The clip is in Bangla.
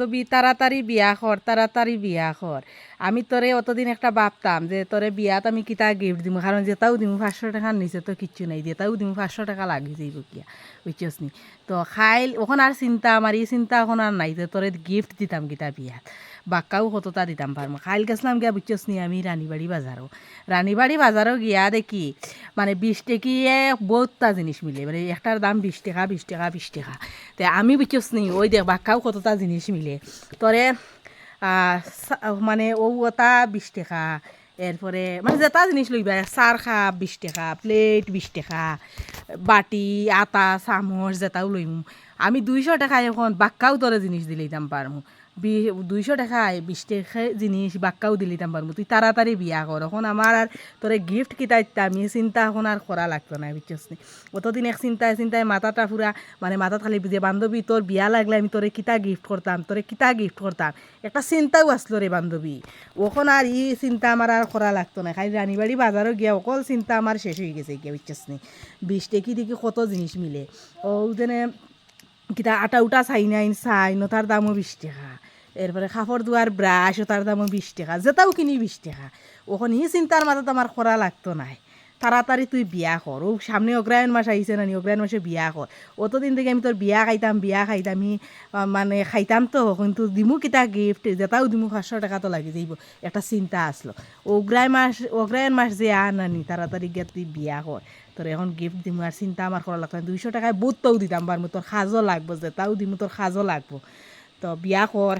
তবি তাড়াতাড়ি বিয়া কর, তাড়াতাড়ি বিয়া কর। আমি তোরে অতদিন একটা ভাবতাম যে তোরে বিয়াত আমি কিতা গিফট দিমু, কারণ যেটাও দিমু 500 টাকার নিচে তো কিচ্ছু নাই, যেটাও দিমু 500 টাকা লাগি যাইব কিয়া, বুঝছস নি? তো খাইল ওখন আর চিন্তা, আমার এই চিন্তা এখন আর নাই যে তোরে গিফট দিতাম কিতা বিয়াত, বাক্কাও কতটা দিতাম পারবো। খাইল গেছিলাম গিয়া, বুঝছস নি, আমি রানীবাড়ি বাজারও গিয়া দেখি মানে 20 টাকিয়ে বহুতটা জিনিস মিলে, মানে একটার দাম 20 টাকা 20 টাকা 20 টাকা। তে আমি বুঝছস নি, ওই দেখ বাক্কাও কতটা জিনিস মিলে তোরে মানে ও ওটা 20 টাকা, এরপরে মানে যেটা জিনিস লইবা, চার কাপ 20 টাকা, প্লেট 20 টাকা, বাটি আটা চামচ যেটাও লইমু আমি 200 টাকায় এখন বাক্কাও তোরে জিনিস দিলেই দাম পারমু। 200 টাকায় 20 টাকা জিনিস বাক্কাও দিলি দাম পারমু। তুই তাড়াতাড়ি বিয়া কর, এখন আমার আর তোরে গিফট কিতা দিতাম এই চিন্তা এখন আর করা লাগতো না, বুঝছস নি? অতদিন এক চিন্তায় মাথাটা পুরা, মানে মাথাত খালি যে বান্ধবী তোর বিয়া লাগলে আমি তোরে কিতা গিফট করতাম, তোরে কিতা গিফট করতাম, একটা চিন্তাও আসলো রে বান্ধবী। ওখন আর ই চিন্তা আমার আর করা লাগতো না, খালি রানীবাড়ি বাজারও গিয়া অকল চিন্তা আমার শেষ হয়ে গেছে গিয়া, বুঝছস নি? 20 টাকি দেখি কত জিনিস মিলে। ও যেনে কিতা আটা উটা চাইন তার দামও 20 টাকা, এরপরে কাপড় ধোয়ার ব্রাশ তার দামও 20 টাকা, যেটাও কিনি 20 টাকা। ওখন ই চিন্তার মাথাত আমার করা লাগতো নাই। তাড়াতাড়ি তুই বিয়া কর, ও সামনে অগ্রায়ণ মাস আহিছে না নি, অগ্রায়ণ মাসে বিয়া কর। অতদিন থেকে আমি তোর বিয়া খাইতাম আমি মানে খাইতাম তো, কিন্তু দিমু কিতা গিফট, যেটাও দিমু 500 টাকা তো লাগি যাইব, একটা চিন্তা আসলো। অগ্রায়ণ মাস যে আনানি, তাড়াতাড়ি গিয়া তুই বিয়া কর, তোর এখন গিফট দিমু আর চিন্তা আমার করা লাগতো না। 200 টাকায় বহুতটাও দিতাম পারমু, তোর সাজও লাগবো, যেটাও দিমু তোর সাজও লাগবো। তো বিয়া কর।